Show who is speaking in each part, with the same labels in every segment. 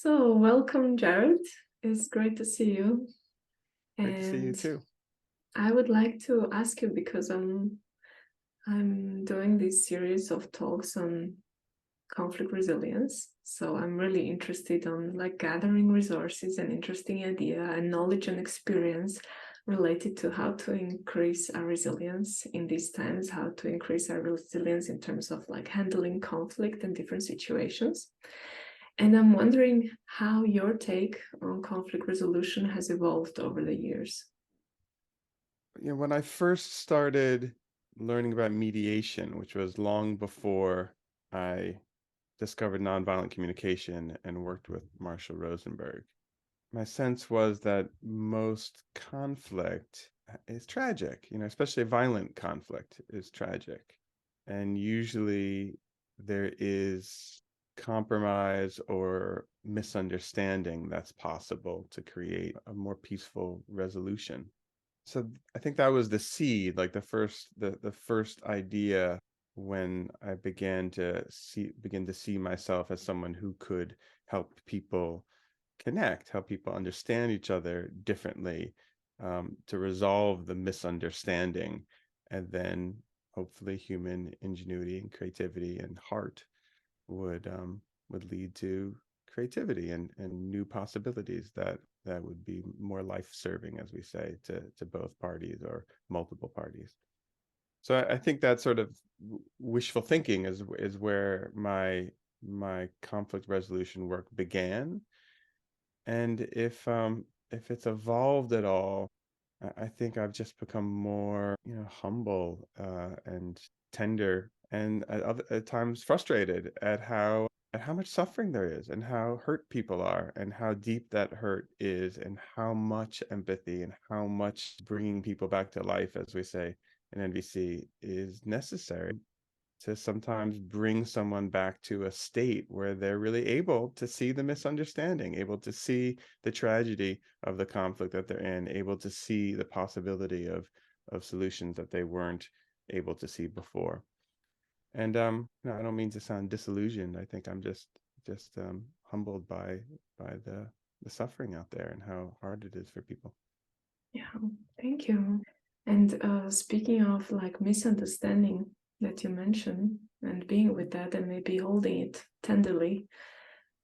Speaker 1: So, welcome, Jared. It's great to see you.
Speaker 2: Great to see you
Speaker 1: And
Speaker 2: too.
Speaker 1: I would like to ask you because I'm doing this series of talks on conflict resilience. So I'm really interested on like gathering resources and interesting idea and knowledge and experience related to how to increase our resilience in these times, how to increase our resilience in terms of like handling conflict and different situations. And I'm wondering how your take on conflict resolution has evolved over the years.
Speaker 2: When I first started learning about mediation, which was long before I discovered nonviolent communication and worked with Marshall Rosenberg, my sense was that most conflict is tragic, especially violent conflict is tragic. And usually there is compromise or misunderstanding that's possible to create a more peaceful resolution. So I think that was the seed, like the first idea when I begin to see myself as someone who could help people connect, help people understand each other differently, to resolve the misunderstanding, and then hopefully human ingenuity and creativity and heart would lead to creativity and new possibilities that would be more life-serving, as we say, to both parties or multiple parties. So I think that sort of wishful thinking is where my conflict resolution work began. And if it's evolved at all, I think I've just become more, humble and tender, and at times frustrated at how much suffering there is, and how hurt people are, and how deep that hurt is, and how much empathy and how much bringing people back to life, as we say in NVC, is necessary to sometimes bring someone back to a state where they're really able to see the misunderstanding, able to see the tragedy of the conflict that they're in, able to see the possibility of solutions that they weren't able to see before. And no, I don't mean to sound disillusioned. I think I'm just humbled by the suffering out there and how hard it is for people.
Speaker 1: Yeah, thank you. And speaking of like misunderstanding that you mentioned and being with that and maybe holding it tenderly,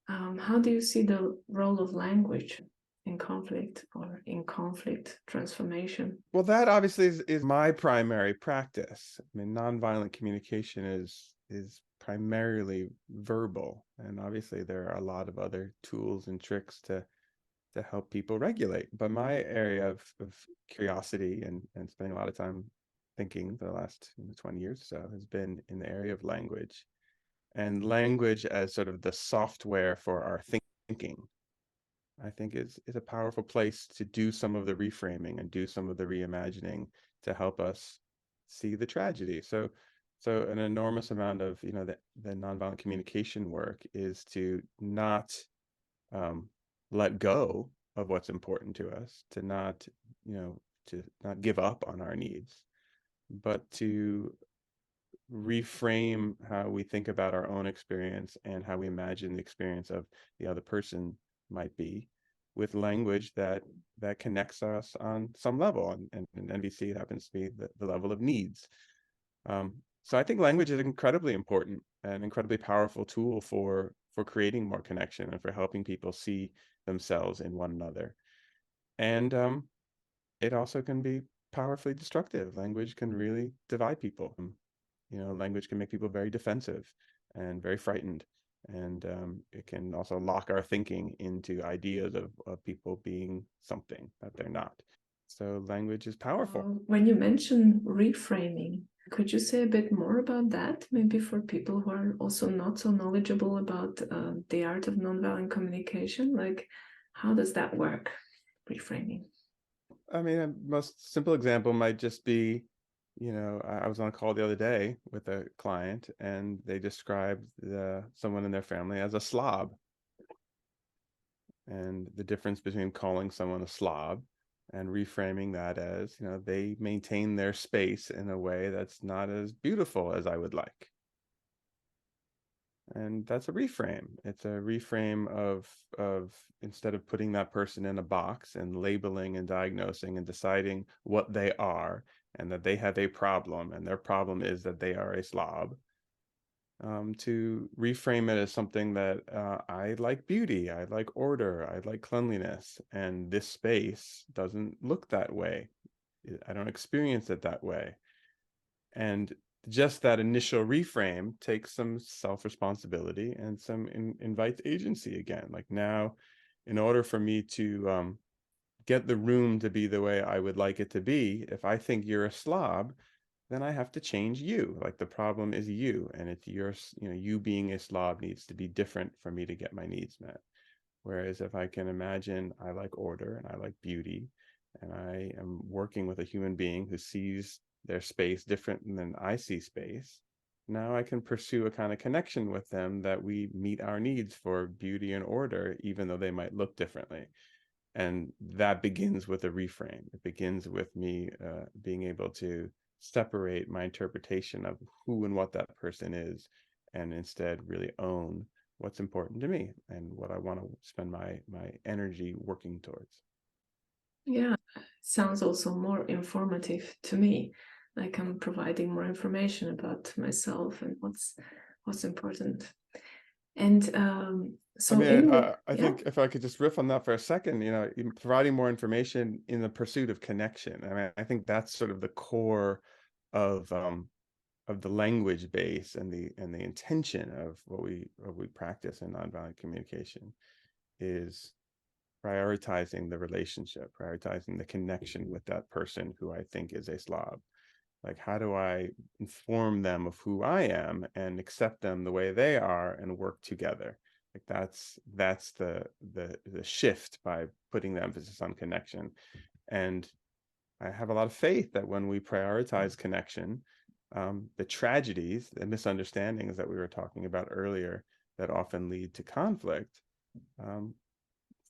Speaker 1: how do you see the role of language in conflict or in conflict transformation?
Speaker 2: Well, that obviously is my primary practice. I mean, nonviolent communication is primarily verbal, and obviously there are a lot of other tools and tricks to help people regulate. But my area of curiosity and spending a lot of time thinking for the last 20 years or so has been in the area of language, and language as sort of the software for our thinking. I think is a powerful place to do some of the reframing and do some of the reimagining to help us see the tragedy. So an enormous amount of the nonviolent communication work is to not um, let go of what's important to us, to not to not give up on our needs, but to reframe how we think about our own experience and how we imagine the experience of the other person might be, with language that connects us on some level. And in NVC, it happens to be the level of needs. So I think language is incredibly important and incredibly powerful tool for creating more connection and for helping people see themselves in one another. And it also can be powerfully destructive. Language can really divide people. Language can make people very defensive and very frightened. And it can also lock our thinking into ideas of people being something that they're not. So language is powerful.
Speaker 1: When you mention reframing, could you say a bit more about that? Maybe for people who are also not so knowledgeable about the art of nonviolent communication, like how does that work, reframing?
Speaker 2: I mean, a most simple example might just be, I was on a call the other day with a client, and they described someone in their family as a slob. And the difference between calling someone a slob and reframing that as, they maintain their space in a way that's not as beautiful as I would like. And that's a reframe. It's a reframe of instead of putting that person in a box and labeling and diagnosing and deciding what they are and that they have a problem and their problem is that they are a slob, to reframe it as something that I like beauty, I like order, I like cleanliness, and this space doesn't look that way. I don't experience it that way. And just that initial reframe takes some self-responsibility and some invites agency again. Like now, in order for me to get the room to be the way I would like it to be, if I think you're a slob, then I have to change you. Like the problem is you, and it's your, you being a slob needs to be different for me to get my needs met. Whereas if I can imagine I like order and I like beauty, and I am working with a human being who sees their space different than I see space, now I can pursue a kind of connection with them that we meet our needs for beauty and order, even though they might look differently. And that begins with a reframe. It begins with me being able to separate my interpretation of who and what that person is, and instead really own what's important to me and what I want to spend my energy working towards.
Speaker 1: Yeah, sounds also more informative to me. Like I'm providing more information about myself and what's important. And
Speaker 2: I
Speaker 1: so
Speaker 2: mean,
Speaker 1: in the
Speaker 2: I
Speaker 1: yeah,
Speaker 2: think if I could just riff on that for a second, providing more information in the pursuit of connection. I mean, I think that's sort of the core of the language base and the intention of what we practice in nonviolent communication is prioritizing the relationship, prioritizing the connection with that person who I think is a slob. Like, how do I inform them of who I am and accept them the way they are and work together? Like that's the shift by putting the emphasis on connection. And I have a lot of faith that when we prioritize connection, the tragedies and misunderstandings that we were talking about earlier that often lead to conflict, um,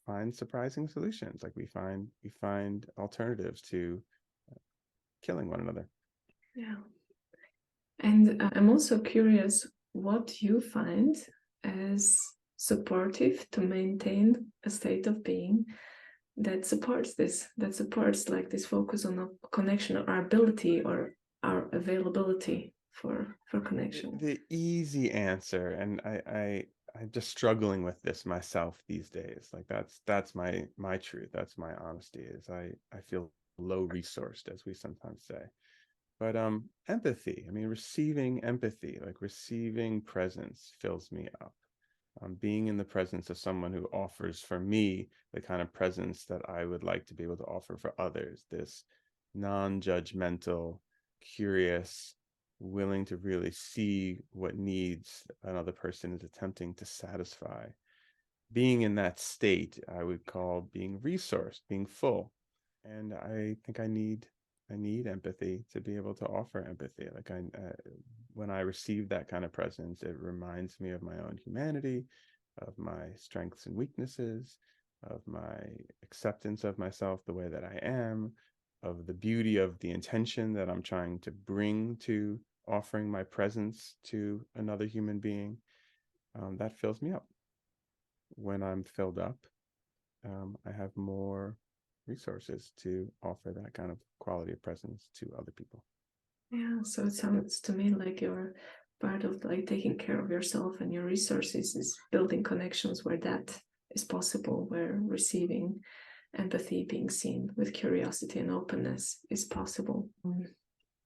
Speaker 2: find surprising solutions. Like we find alternatives to killing one another.
Speaker 1: yeah. And I'm also curious what you find as supportive to maintain a state of being that supports this, that supports like this focus on a connection or our ability or our availability for connection.
Speaker 2: The easy answer, and I'm just struggling with this myself these days. Like that's my truth. That's my honesty. Is I feel low resourced, as we sometimes say. But empathy. I mean, receiving empathy, like receiving presence, fills me up. Being in the presence of someone who offers for me the kind of presence that I would like to be able to offer for others. This non-judgmental, curious, willing to really see what needs another person is attempting to satisfy. Being in that state, I would call being resourced, being full. And I think I need empathy to be able to offer empathy. Like when I receive that kind of presence, it reminds me of my own humanity, of my strengths and weaknesses, of my acceptance of myself the way that I am, of the beauty of the intention that I'm trying to bring to offering my presence to another human being. That fills me up. When I'm filled up, I have more resources to offer that kind of quality of presence to other people.
Speaker 1: Yeah, so it sounds to me like you're part of like taking care of yourself and your resources is building connections where that is possible, where receiving empathy, being seen with curiosity and openness is possible.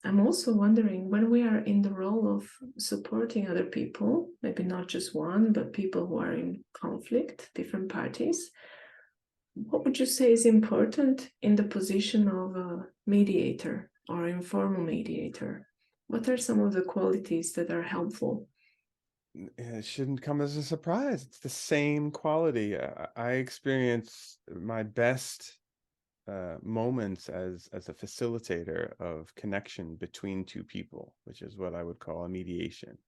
Speaker 1: I'm also wondering when we are in the role of supporting other people, maybe not just one, but people who are in conflict, different parties, what would you say is important in the position of a mediator or informal mediator? What are some of the qualities that are helpful?
Speaker 2: It shouldn't come as a surprise. It's the same quality. I experience my best moments as a facilitator of connection between two people, which is what I would call a mediation,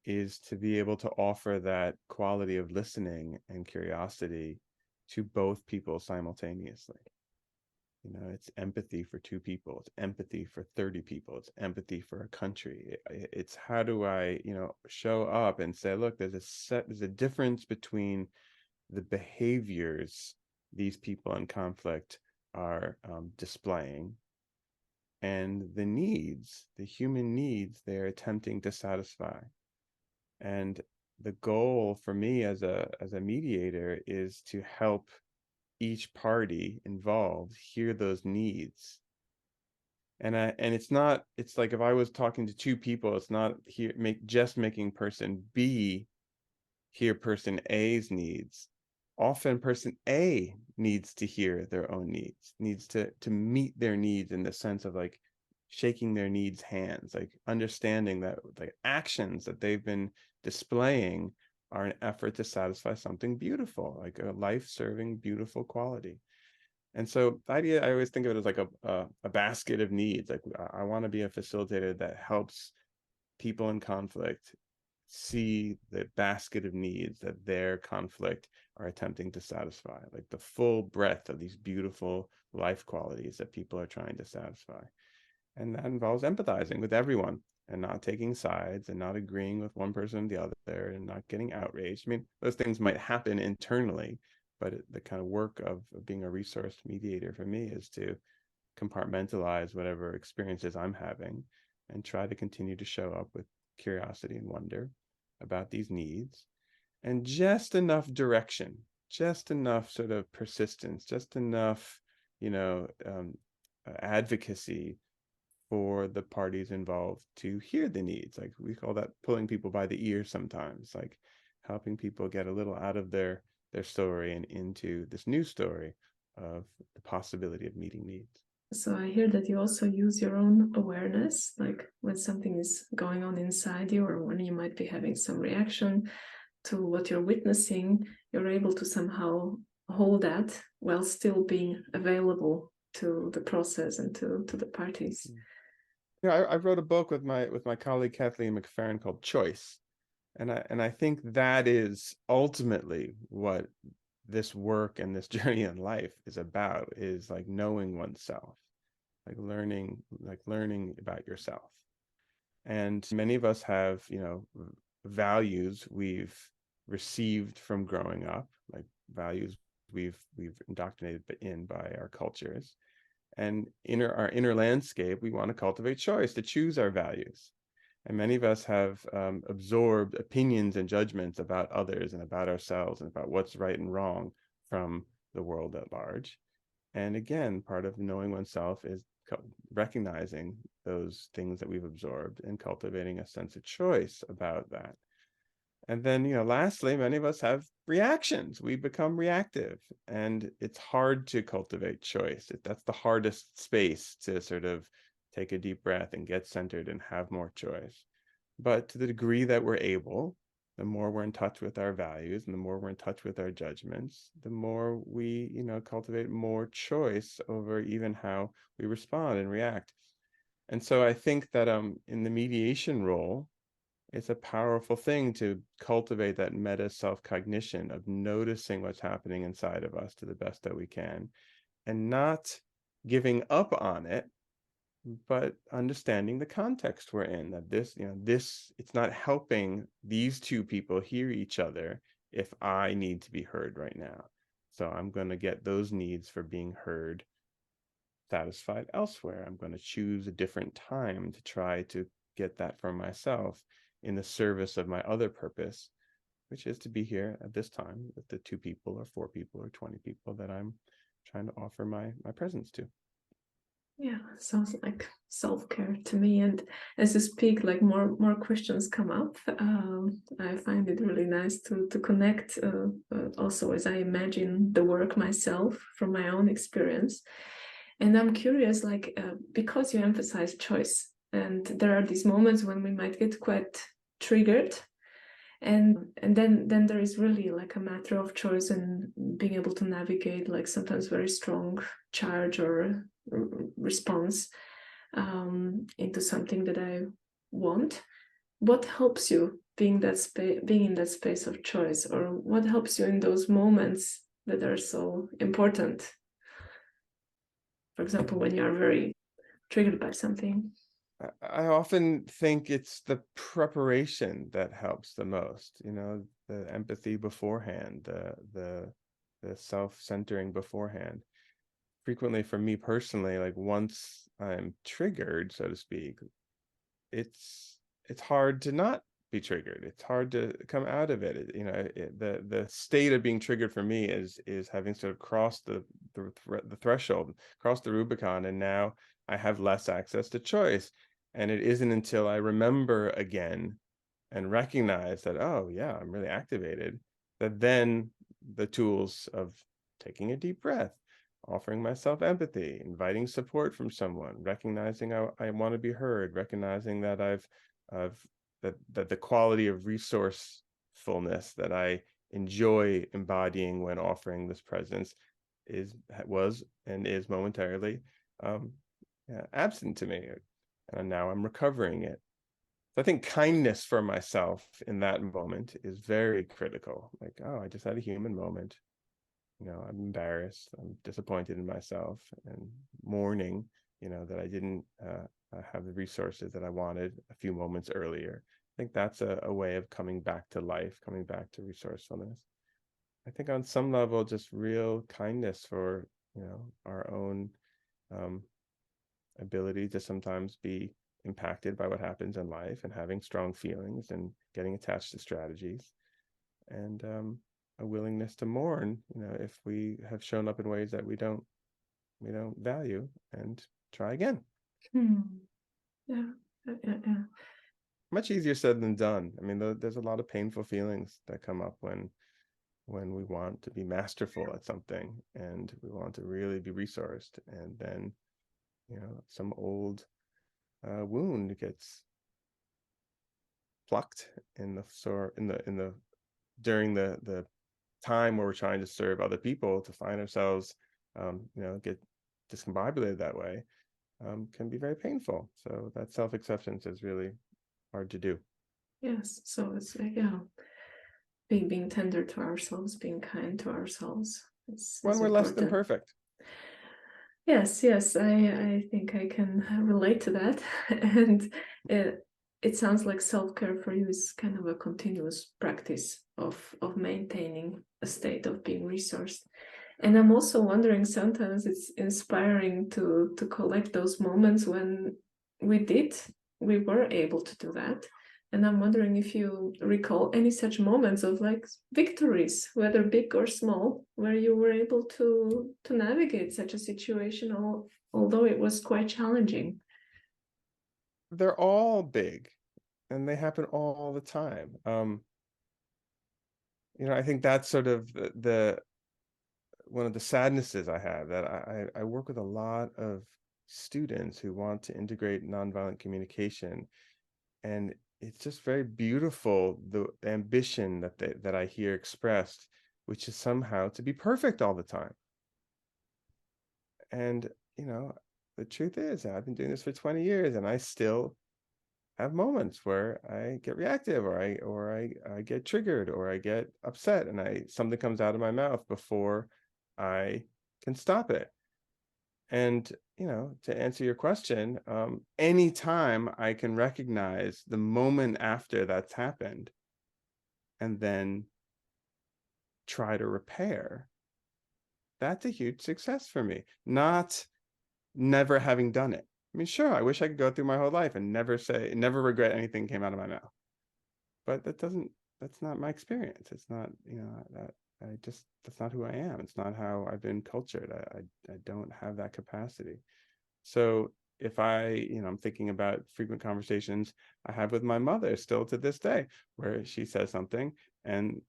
Speaker 2: is to be able to offer that quality of listening and curiosity to both people simultaneously. It's empathy for 2 people, it's empathy for 30 people, it's empathy for a country. It's how do I, show up and say, look, there's a difference between the behaviors these people in conflict are displaying and the needs, the human needs they're attempting to satisfy. And the goal for me as a mediator is to help each party involved hear those needs. And it's like if I was talking to 2 people, it's not making person B hear person A's needs. Often person A needs to hear their own needs to meet their needs in the sense of like shaking their needs hands, like understanding that the actions that they've been displaying are an effort to satisfy something beautiful, like a life-serving, beautiful quality. And so the idea, I always think of it as like a basket of needs. Like I want to be a facilitator that helps people in conflict see the basket of needs that their conflict are attempting to satisfy, like the full breadth of these beautiful life qualities that people are trying to satisfy. And that involves empathizing with everyone and not taking sides and not agreeing with one person or the other and not getting outraged. I mean, those things might happen internally, but the kind of work of being a resource mediator for me is to compartmentalize whatever experiences I'm having and try to continue to show up with curiosity and wonder about these needs and just enough direction, just enough sort of persistence, just enough, advocacy for the parties involved to hear the needs. Like we call that pulling people by the ear sometimes, like helping people get a little out of their story and into this new story of the possibility of meeting needs.
Speaker 1: So I hear that you also use your own awareness, like when something is going on inside you or when you might be having some reaction to what you're witnessing, you're able to somehow hold that while still being available to the process and to the parties.
Speaker 2: Yeah, I wrote a book with my colleague Kathleen McFerrin called Choice. And I think that is ultimately what this work and this journey in life is about, is like knowing oneself, like learning about yourself. And many of us have, values we've received from growing up, like values we've indoctrinated in by our cultures. And our inner landscape, we want to cultivate choice to choose our values. And many of us have absorbed opinions and judgments about others and about ourselves and about what's right and wrong from the world at large. And again, part of knowing oneself is recognizing those things that we've absorbed and cultivating a sense of choice about that. And then, lastly, many of us have reactions. We become reactive, and it's hard to cultivate choice. That's the hardest space to sort of take a deep breath and get centered and have more choice. But to the degree that we're able, the more we're in touch with our values and the more we're in touch with our judgments, the more we, cultivate more choice over even how we respond and react. And so I think that in the mediation role, it's a powerful thing to cultivate that meta self-cognition of noticing what's happening inside of us to the best that we can and not giving up on it, but understanding the context we're in, that it's not helping these 2 people hear each other if I need to be heard right now. So I'm going to get those needs for being heard satisfied elsewhere. I'm going to choose a different time to try to get that for myself in the service of my other purpose, which is to be here at this time with the 2 people or 4 people or 20 people that I'm trying to offer my presence to.
Speaker 1: Yeah, sounds like self-care to me. And as you speak, like more questions come up. I find it really nice to connect also as I imagine the work myself from my own experience. And I'm curious, like, because you emphasize choice, and there are these moments when we might get quite triggered, and then there is really like a matter of choice and being able to navigate like sometimes very strong charge or response into something that I want. What helps you being in that space of choice, or what helps you in those moments that are so important? For example, when you're very triggered by something.
Speaker 2: I often think it's the preparation that helps the most, the empathy beforehand, the self-centering beforehand. Frequently for me personally, like once I'm triggered, so to speak, it's hard to not be triggered. It's hard to come out of it. The state of being triggered for me is having sort of crossed the threshold, crossed the Rubicon, and now I have less access to choice. And it isn't until I remember again and recognize that, oh yeah, I'm really activated, that then the tools of taking a deep breath, offering myself empathy, inviting support from someone, recognizing I want to be heard, recognizing that that the quality of resourcefulness that I enjoy embodying when offering this presence was and is momentarily absent to me, and now I'm recovering it. So I think kindness for myself in that moment is very critical. Like, oh, I just had a human moment. I'm embarrassed, I'm disappointed in myself, and mourning, that I didn't have the resources that I wanted a few moments earlier. I think that's a way of coming back to life, coming back to resourcefulness. I think on some level, just real kindness for, our own ability to sometimes be impacted by what happens in life, and having strong feelings and getting attached to strategies, and a willingness to mourn, if we have shown up in ways that we don't value, and try again.
Speaker 1: Yeah.
Speaker 2: Much easier said than done. I mean, there's a lot of painful feelings that come up when we want to be masterful at something, and we want to really be resourced, and then some old wound gets plucked in the during the time where we're trying to serve other people, to find ourselves get discombobulated that way, can be very painful. So that self-acceptance is really hard to do.
Speaker 1: Yes, so it's like, being tender to ourselves, being kind to ourselves.
Speaker 2: When we're less than perfect.
Speaker 1: Yes, I think I can relate to that. And it sounds like self-care for you is kind of a continuous practice of maintaining a state of being resourced. And I'm also wondering, sometimes it's inspiring to collect those moments when we were able to do that. And I'm wondering if you recall any such moments of like victories, whether big or small, where you were able to navigate such a situation, although it was quite challenging.
Speaker 2: They're all big, and they happen all the time. I think that's sort of the one of the sadnesses I have, that I work with a lot of students who want to integrate nonviolent communication, and it's just very beautiful, the ambition that I hear expressed, which is somehow to be perfect all the time. And the truth is, I've been doing this for 20 years, and I still have moments where I get reactive, or I get triggered, or I get upset, and something comes out of my mouth before I can stop it. And to answer your question, anytime I can recognize the moment after that's happened and then try to repair, that's a huge success for me. Not never having done it. I mean, sure, I wish I could go through my whole life and never regret anything came out of my mouth. But that's not my experience. It's not, that's not who I am. It's not how I've been cultured. I don't have that capacity. So if I'm thinking about frequent conversations I have with my mother still to this day, where she says something, and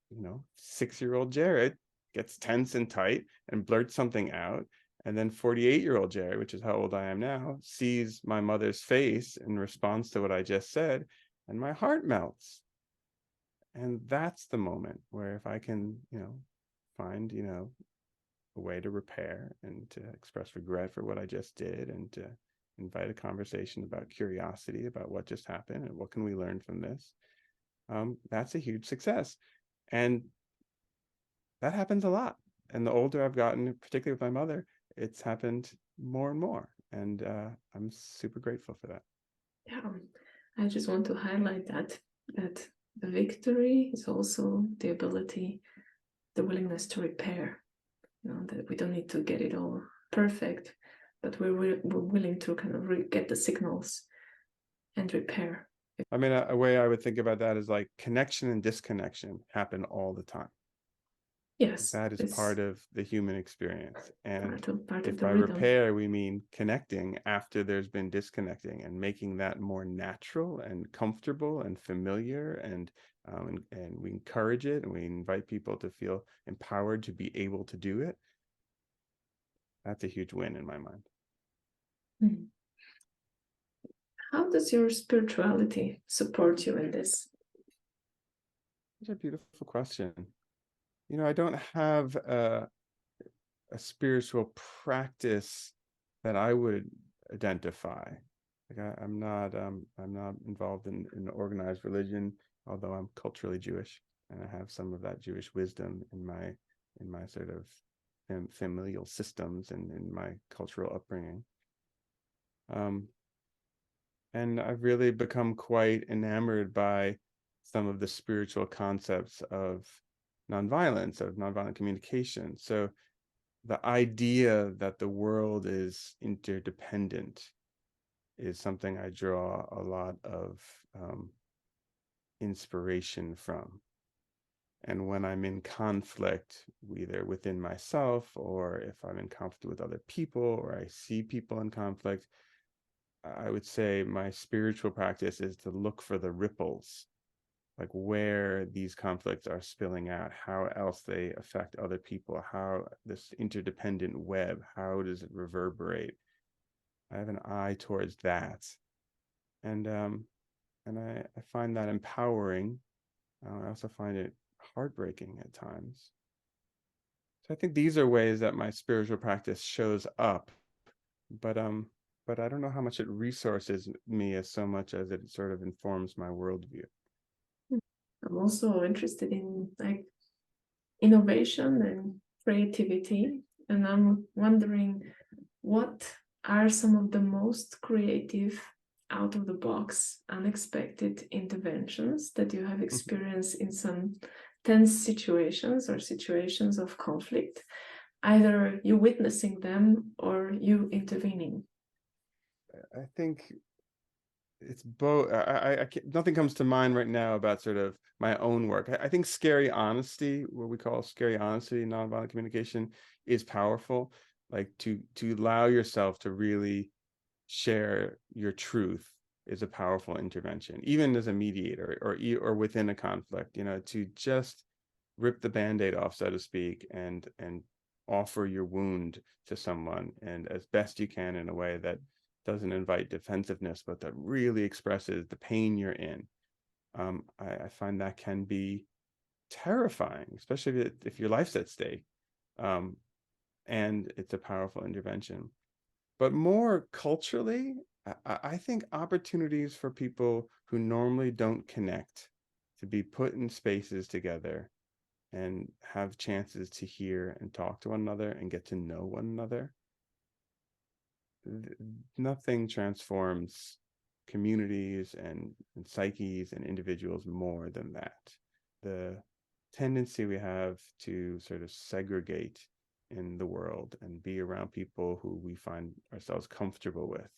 Speaker 2: 6-year-old Jared gets tense and tight and blurts something out, and then 48-year-old Jared, which is how old I am now, sees my mother's face in response to what I just said, and my heart melts. And that's the moment where, if I can find a way to repair and to express regret for what I just did, and to invite a conversation about curiosity about what just happened and what can we learn from this, that's a huge success. And that happens a lot. And the older I've gotten, particularly with my mother, it's happened more and more. And I'm super grateful for that.
Speaker 1: Yeah, I just want to highlight that the victory is also the ability, the willingness to repair. That we don't need to get it all perfect, but we're willing to kind of get the signals and repair.
Speaker 2: I mean, a way I would think about that is like connection and disconnection happen all the time.
Speaker 1: Yes,
Speaker 2: That is part of the human experience. And
Speaker 1: part
Speaker 2: if
Speaker 1: of the
Speaker 2: by
Speaker 1: rhythm.
Speaker 2: repair we mean connecting after there's been disconnecting, and making that more natural and comfortable and familiar, and we encourage it, and we invite people to feel empowered to be able to do it, that's a huge win in my mind.
Speaker 1: Mm-hmm. How does your spirituality support you in this?
Speaker 2: That's a beautiful question. I don't have a spiritual practice that I would identify. Like I'm not involved in organized religion, although I'm culturally Jewish, and I have some of that Jewish wisdom in my sort of familial systems and in my cultural upbringing. And I've really become quite enamored by some of the spiritual concepts of nonviolence, of nonviolent communication. So the idea that the world is interdependent is something I draw a lot of inspiration from. And when I'm in conflict, either within myself, or if I'm in conflict with other people, or I see people in conflict, I would say my spiritual practice is to look for the ripples, like where these conflicts are spilling out, how else they affect other people, how this interdependent web, how does it reverberate? I have an eye towards that. And I find that empowering. I also find it heartbreaking at times. So I think these are ways that my spiritual practice shows up, but I don't know how much it resources me as so much as it sort of informs my worldview.
Speaker 1: I'm also interested in like innovation and creativity, and I'm wondering what are some of the most creative, out of the box, unexpected interventions that you have experienced in some tense situations or situations of conflict, either you witnessing them or you intervening?
Speaker 2: I think it's both. Nothing comes to mind right now about sort of my own work. I think scary honesty, what we call scary honesty in nonviolent communication, is powerful. Like to allow yourself to really share your truth is a powerful intervention, even as a mediator or within a conflict. To just rip the band-aid off, so to speak, and offer your wound to someone, and as best you can in a way that doesn't invite defensiveness, but that really expresses the pain you're in. I find that can be terrifying, especially if your life's at stake. And it's a powerful intervention. But more culturally, I think opportunities for people who normally don't connect to be put in spaces together and have chances to hear and talk to one another and get to know one another. Nothing transforms communities and psyches and individuals more than that. The tendency we have to sort of segregate in the world and be around people who we find ourselves comfortable with,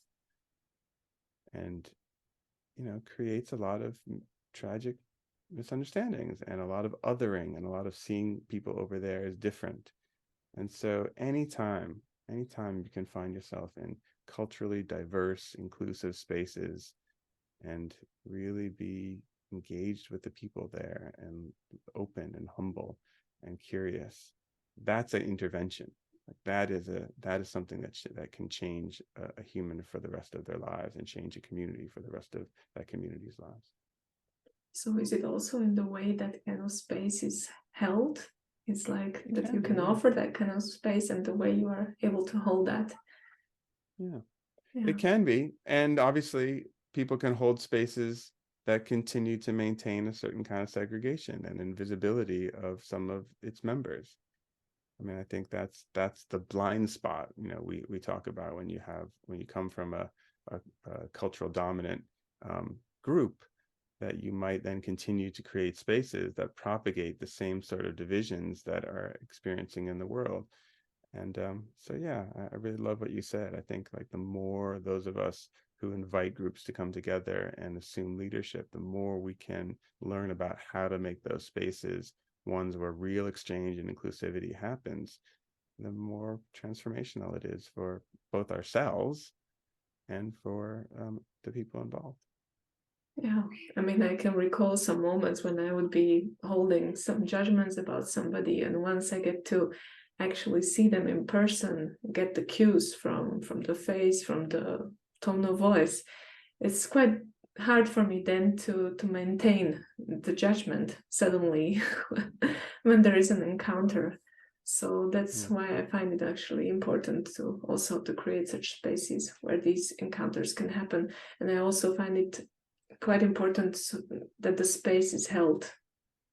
Speaker 2: and creates a lot of tragic misunderstandings and a lot of othering and a lot of seeing people over there as different. And so anytime you can find yourself in culturally diverse, inclusive spaces and really be engaged with the people there and open and humble and curious, that's an intervention. Like that is something that can change a human for the rest of their lives, and change a community for the rest of that community's lives.
Speaker 1: So is it also in the way that kind of space is held? It's like that you can offer that kind of space, and the way you are able to hold that.
Speaker 2: Yeah. It can be. And obviously people can hold spaces that continue to maintain a certain kind of segregation and invisibility of some of its members. I mean, I think that's the blind spot, you know, we talk about when you come from a cultural dominant group, that you might then continue to create spaces that propagate the same sort of divisions that are experiencing in the world. And so, yeah, I really love what you said. I think like the more those of us who invite groups to come together and assume leadership, the more we can learn about how to make those spaces ones where real exchange and inclusivity happens, the more transformational it is for both ourselves and for the people involved.
Speaker 1: Yeah, I mean, I can recall some moments when I would be holding some judgments about somebody, and once I get to actually see them in person, get the cues from the face, from the tone of voice, it's quite hard for me then to maintain the judgment suddenly when there is an encounter. So that's why I find it actually important to also to create such spaces where these encounters can happen. And I also find it quite important that the space is held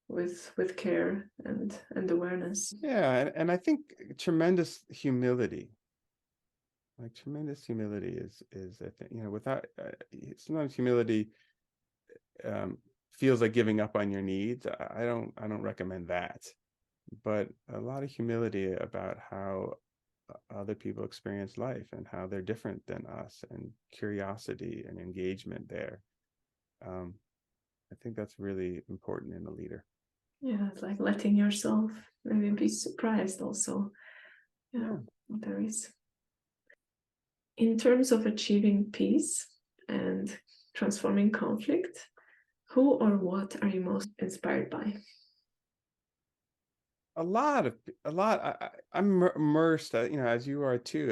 Speaker 1: with care and awareness.
Speaker 2: Yeah, and I think tremendous humility. Like tremendous humility is I think, you know, without sometimes humility feels like giving up on your needs. I don't recommend that, but a lot of humility about how other people experience life and how they're different than us, and curiosity and engagement there. I think that's really important in a leader.
Speaker 1: Yeah, it's like letting yourself maybe be surprised also. Yeah, there is. In terms of achieving peace and transforming conflict, who or what are you most inspired by?
Speaker 2: A lot. I'm immersed, you know, as you are too,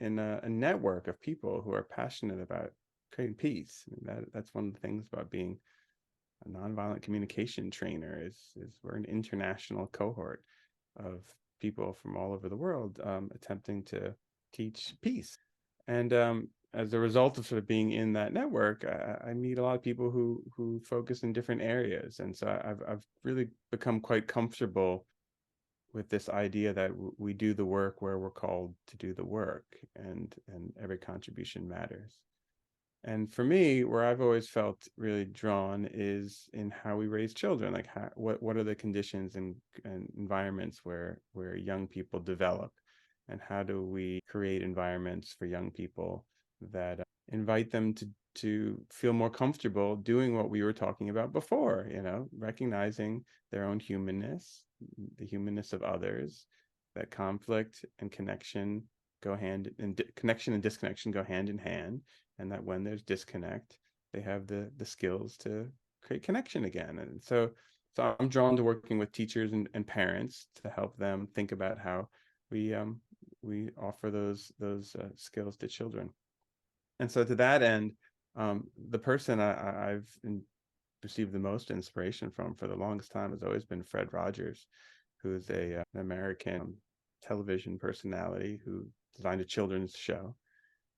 Speaker 2: in a network of people who are passionate about creating peace. I mean, that's one of the things about being a nonviolent communication trainer is we're an international cohort of people from all over the world attempting to teach peace. And as a result of sort of being in that network, I meet a lot of people who focus in different areas, and so I've really become quite comfortable with this idea that we do the work where we're called to do the work, and every contribution matters. And for me, where I've always felt really drawn is in how we raise children. Like what are the conditions and environments where young people develop, and how do we create environments for young people that invite them to feel more comfortable doing what we were talking about before, you know, recognizing their own humanness, the humanness of others, that conflict and connection go hand, and connection and disconnection go hand in hand, and that when there's disconnect, they have the skills to create connection again. And so I'm drawn to working with teachers and parents to help them think about how we offer those skills to children. And so to that end, the person I've received the most inspiration from for the longest time has always been Fred Rogers, who's an American television personality who designed a children's show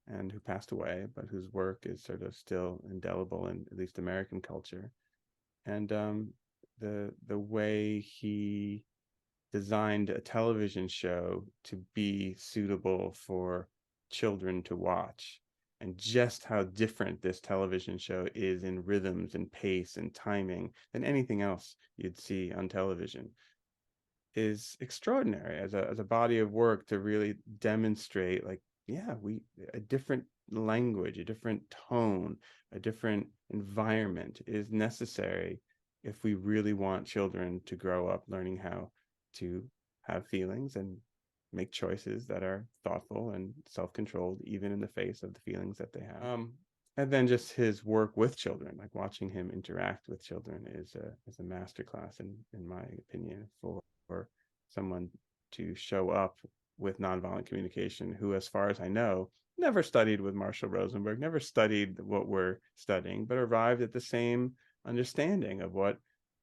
Speaker 2: and who passed away, but whose work is sort of still indelible in at least American culture. And the way he designed a television show to be suitable for children to watch, and just how different this television show is in rhythms and pace and timing than anything else you'd see on television, is extraordinary as a body of work to really demonstrate, like, yeah, a different language, a different tone, a different environment is necessary if we really want children to grow up learning how to have feelings and make choices that are thoughtful and self-controlled, even in the face of the feelings that they have. And then just his work with children, like watching him interact with children, is a masterclass in my opinion for someone to show up with nonviolent communication, who, as far as I know, never studied with Marshall Rosenberg, never studied what we're studying, but arrived at the same understanding of what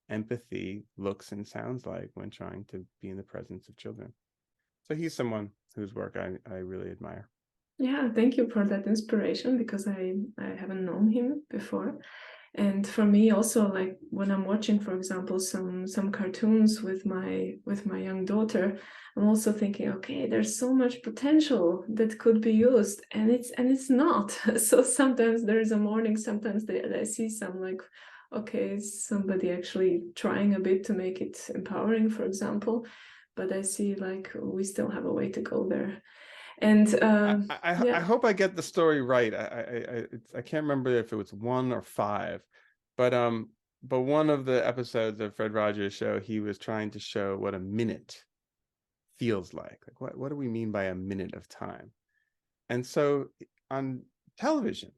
Speaker 2: empathy looks and sounds like when trying to be in the presence of children. So he's someone whose work I really admire.
Speaker 1: Yeah, thank you for that inspiration, because I haven't known him before. And for me also, like when I'm watching, for example, some cartoons with my young daughter, I'm also thinking, okay, there's so much potential that could be used, and it's not. So sometimes there's a morning, sometimes I see some like, okay, somebody actually trying a bit to make it empowering, for example, but I see like we still have a way to go there. And
Speaker 2: I
Speaker 1: yeah.
Speaker 2: hope I get the story right. I can't remember if it was 1 or 5, but one of the episodes of Fred Rogers' show, he was trying to show what a minute feels like. Like what do we mean by a minute of time? And so on television,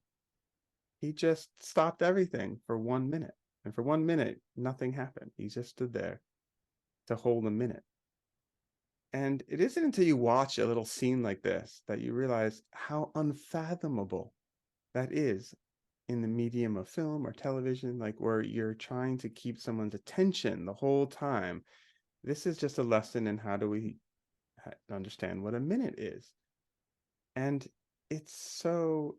Speaker 2: he just stopped everything for 1 minute, and for 1 minute, nothing happened. He just stood there to hold a minute. And it isn't until you watch a little scene like this that you realize how unfathomable that is in the medium of film or television, like where you're trying to keep someone's attention the whole time. This is just a lesson in how do we understand what a minute is. And it's so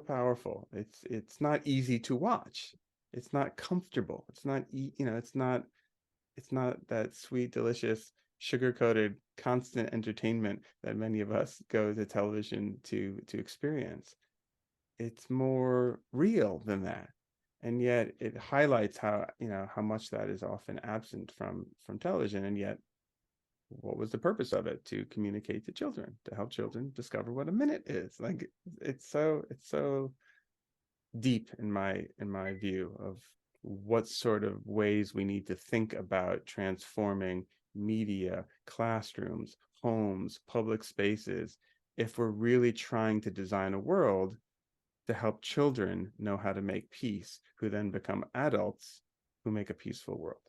Speaker 2: powerful. It's not easy to watch. It's not comfortable. It's not it's not that sweet, delicious, sugar-coated, constant entertainment that many of us go to television to experience. It's more real than that. And yet it highlights how, how much that is often absent from television. And yet, what was the purpose of it? To communicate to children, to help children discover what a minute is. Like it's so deep in my view of what sort of ways we need to think about transforming media, classrooms, homes, public spaces, if we're really trying to design a world to help children know how to make peace, who then become adults who make a peaceful world.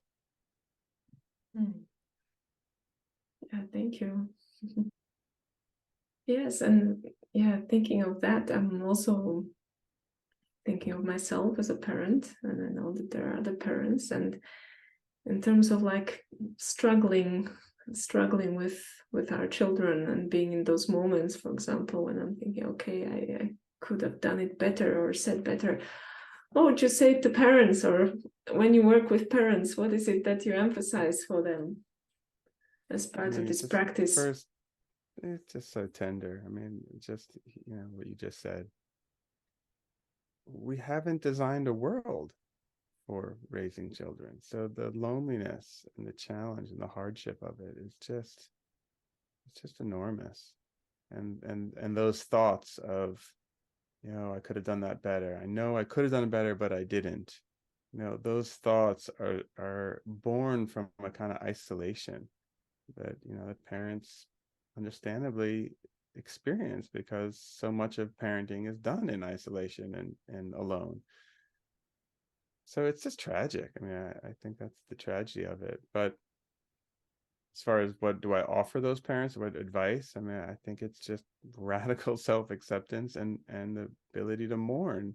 Speaker 1: Yeah, thank you. Yes, and yeah, thinking of that, I'm also thinking of myself as a parent, and I know that there are other parents, and in terms of like struggling with our children and being in those moments, for example, when I'm thinking, okay, I could have done it better or said better. What would you say to parents, or when you work with parents, what is it that you emphasize for them as part of this practice?
Speaker 2: First, it's just so tender. I mean, just what you just said. We haven't designed a world for raising children, so the loneliness and the challenge and the hardship of it is just enormous. And those thoughts of, I could have done that better. I know I could have done it better, but I didn't. Those thoughts are born from a kind of isolation that that parents understandably experience, because so much of parenting is done in isolation and alone. So it's just tragic. I mean, I think that's the tragedy of it. But as far as what do I offer those parents, what advice? I mean, I think it's just radical self-acceptance and the ability to mourn,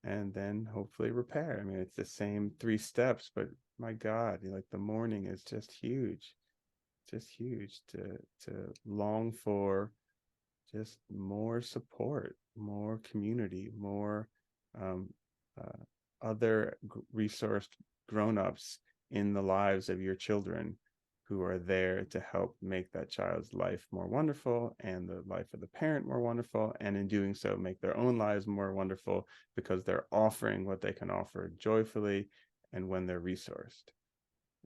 Speaker 2: and then hopefully repair. I mean, it's the same 3 steps, but my God, like the mourning is just huge. Just huge to long for just more support, more community, more other resourced grown-ups in the lives of your children, who are there to help make that child's life more wonderful and the life of the parent more wonderful, and in doing so make their own lives more wonderful, because they're offering what they can offer joyfully and when they're resourced.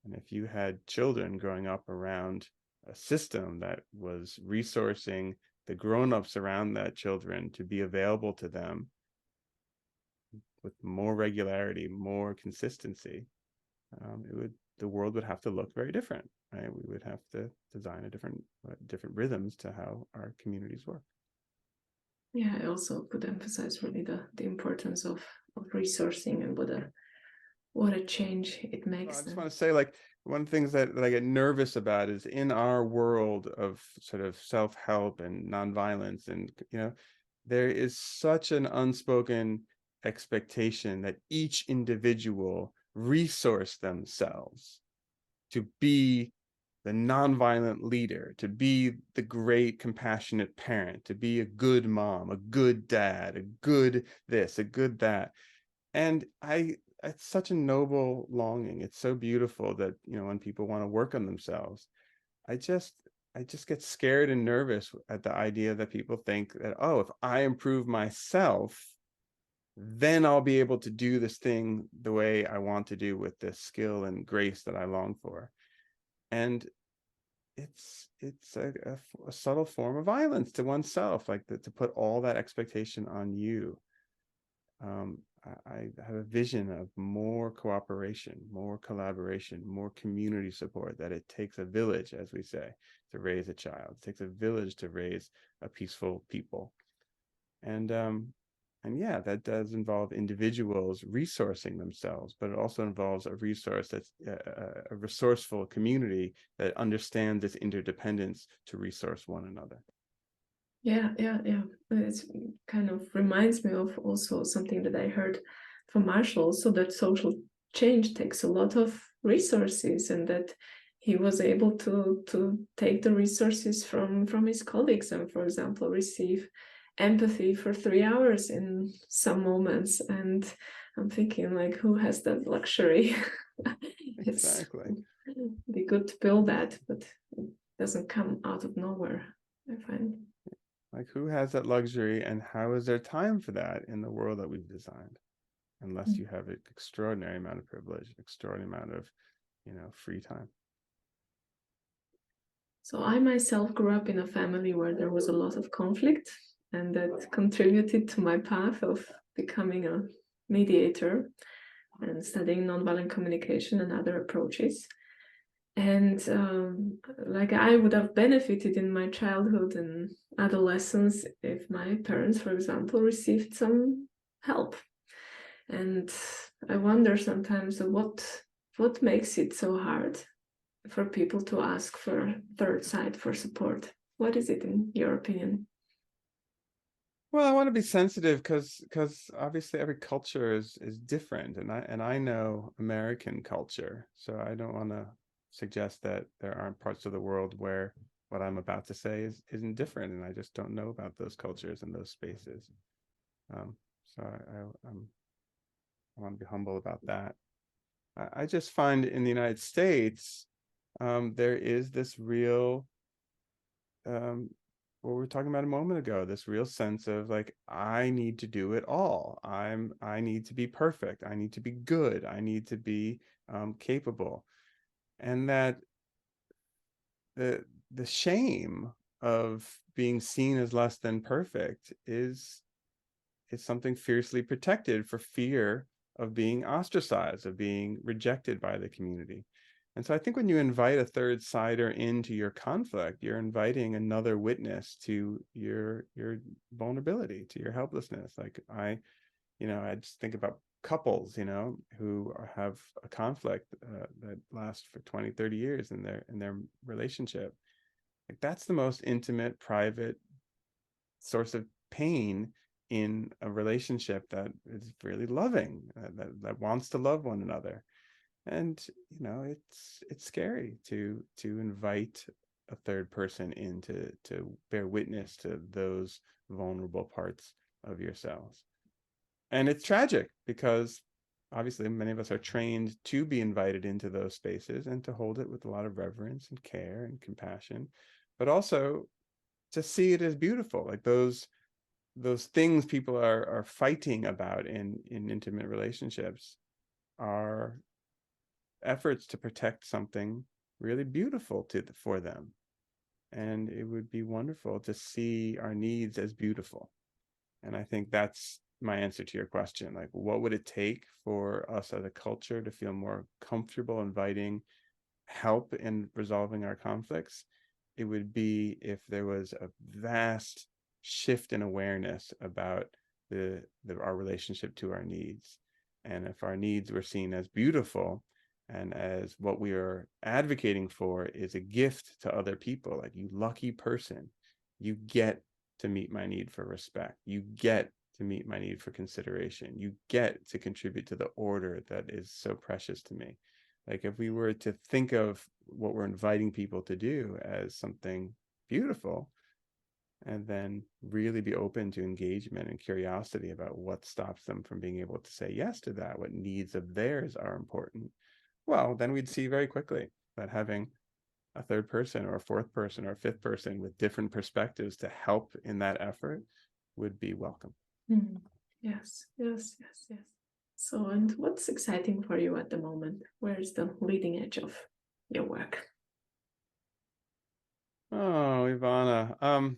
Speaker 2: And if you had children growing up around a system that was resourcing the grown-ups around that children to be available to them with more regularity, more consistency, the world would have to look very different, right? We would have to design a different rhythms to how our communities work.
Speaker 1: Yeah, I also could emphasize really the importance of resourcing and what a change it makes.
Speaker 2: I just want to say, like, one of the things that I get nervous about is in our world of sort of self-help and nonviolence, and there is such an unspoken expectation that each individual resource themselves to be the nonviolent leader, to be the great compassionate parent, to be a good mom, a good dad, a good this, a good that. And it's such a noble longing. It's so beautiful that, when people want to work on themselves, I just I just get scared and nervous at the idea that people think that, oh, if I improve myself, then I'll be able to do this thing the way I want to do with this skill and grace that I long for. And it's a subtle form of violence to oneself, like to put all that expectation on you. I have a vision of more cooperation, more collaboration, more community support, that it takes a village, as we say, to raise a child. It takes a village to raise a peaceful people. And yeah, that does involve individuals resourcing themselves, but it also involves a resource that's a resourceful community that understands its interdependence to resource one another.
Speaker 1: Yeah. It kind of reminds me of also something that I heard from Marshall, so that social change takes a lot of resources, and that he was able to take the resources from his colleagues and, for example, receive empathy for 3 hours in some moments. And I'm thinking, like, who has that luxury? It's
Speaker 2: Exactly.
Speaker 1: be good to build that, but it doesn't come out of nowhere, I find.
Speaker 2: Like, who has that luxury, and how is there time for that in the world that we've designed? Unless you have an extraordinary amount of privilege, extraordinary amount of, free time.
Speaker 1: So I myself grew up in a family where there was a lot of conflict, and that contributed to my path of becoming a mediator and studying nonviolent communication and other approaches. And like, I would have benefited in my childhood and adolescence if my parents, for example, received some help. And I wonder sometimes what makes it so hard for people to ask for third side for support. What is it in your opinion?
Speaker 2: Well, I want to be sensitive because obviously every culture is different, and I know American culture, so I don't want to suggest that there aren't parts of the world where what I'm about to say isn't different, and I just don't know about those cultures and those spaces. Um, so I want to be humble about that. I just find in the United States, there is this real um, what we were talking about a moment ago, this real sense of, like, I need to do it all. I need to be perfect. I need to be good. I need to be capable. And that the the shame of being seen as less than perfect is something fiercely protected for fear of being ostracized, of being rejected by the community. And so I think when you invite a third sider into your conflict, you're inviting another witness to your vulnerability, to your helplessness. Like, I just think about couples, who have a conflict that lasts for 20, 30 years in their relationship. Like, that's the most intimate, private source of pain in a relationship that is really loving, that wants to love one another. And it's scary to invite a third person in to bear witness to those vulnerable parts of yourselves. And it's tragic because obviously many of us are trained to be invited into those spaces and to hold it with a lot of reverence and care and compassion, but also to see it as beautiful. Like, those things people are fighting about in intimate relationships are efforts to protect something really beautiful for them. And it would be wonderful to see our needs as beautiful. And I think that's my answer to your question. Like, what would it take for us as a culture to feel more comfortable inviting help in resolving our conflicts? It would be if there was a vast shift in awareness about our relationship to our needs. And if our needs were seen as beautiful, and as what we are advocating for is a gift to other people, like, you lucky person, you get to meet my need for respect. You get to meet my need for consideration. You get to contribute to the order that is so precious to me. Like, if we were to think of what we're inviting people to do as something beautiful, and then really be open to engagement and curiosity about what stops them from being able to say yes to that, what needs of theirs are important, well, then we'd see very quickly that having a third person or a fourth person or a fifth person with different perspectives to help in that effort would be welcome.
Speaker 1: Yes, yes, yes, yes. So, and what's exciting for you at the moment? Where is the leading edge of your work?
Speaker 2: Oh, Ivana,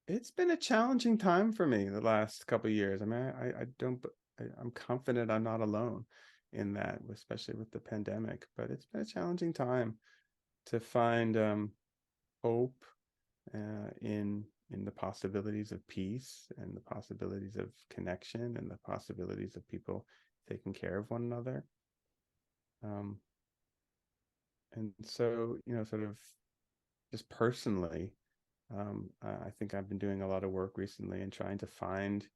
Speaker 2: it's been a challenging time for me the last couple of years. I mean, I'm confident I'm not alone in that, especially with the pandemic, but it's been a challenging time to find hope in the possibilities of peace and the possibilities of connection and the possibilities of people taking care of one another. And so, sort of just personally, I think I've been doing a lot of work recently and trying to find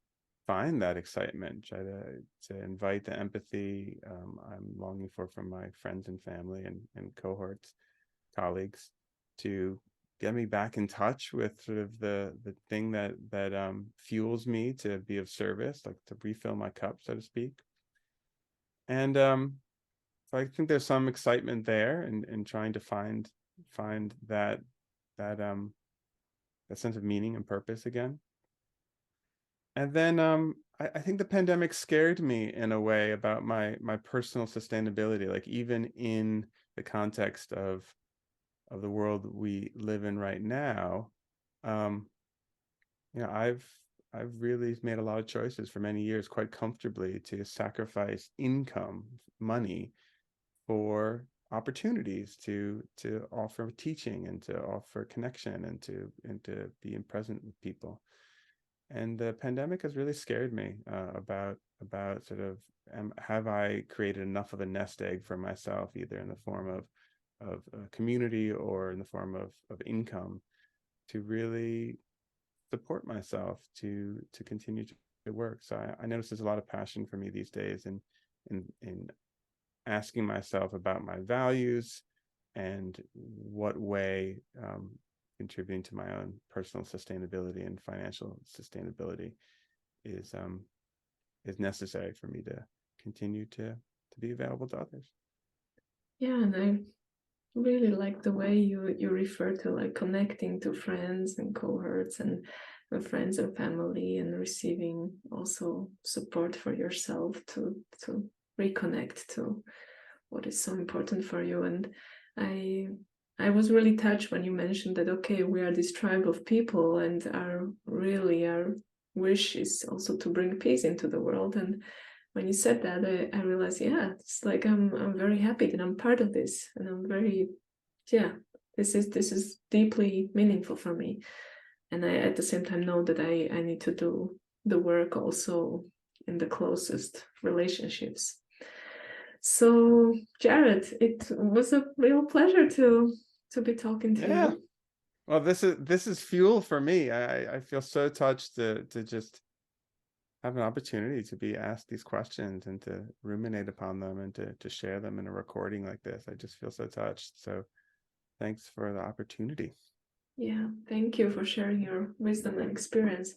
Speaker 2: that excitement, try to invite the empathy I'm longing for from my friends and family and cohorts, colleagues, to get me back in touch with sort of the thing that fuels me to be of service, like to refill my cup, so to speak. And so I think there's some excitement there in trying to find that sense of meaning and purpose again. And then I think the pandemic scared me in a way about my personal sustainability, like even in the context of the world we live in right now. I've really made a lot of choices for many years quite comfortably to sacrifice income, money, for opportunities to offer teaching and to offer connection and to be present with people. And the pandemic has really scared me about sort of have I created enough of a nest egg for myself, either in the form of a community or in the form of income, to really support myself to continue to work. So I notice there's a lot of passion for me these days in asking myself about my values and what way contributing to my own personal sustainability and financial sustainability is necessary for me to continue to be available to others.
Speaker 1: Yeah, and I really like the way you refer to like connecting to friends and cohorts and friends and family, and receiving also support for yourself to reconnect to what is so important for you. And I was really touched when you mentioned that, okay, we are this tribe of people, and our wish is also to bring peace into the world. And when you said that, I realized, yeah, it's like I'm very happy that I'm part of this, and I'm very, yeah, this is deeply meaningful for me. And I at the same time know that I need to do the work also in the closest relationships. So, Jared, it was a real pleasure to be talking to you.
Speaker 2: Well, this is fuel for me. I feel so touched to just have an opportunity to be asked these questions and to ruminate upon them and to share them in a recording like this. I just feel so touched. So thanks for the opportunity.
Speaker 1: Yeah, thank you for sharing your wisdom and experience.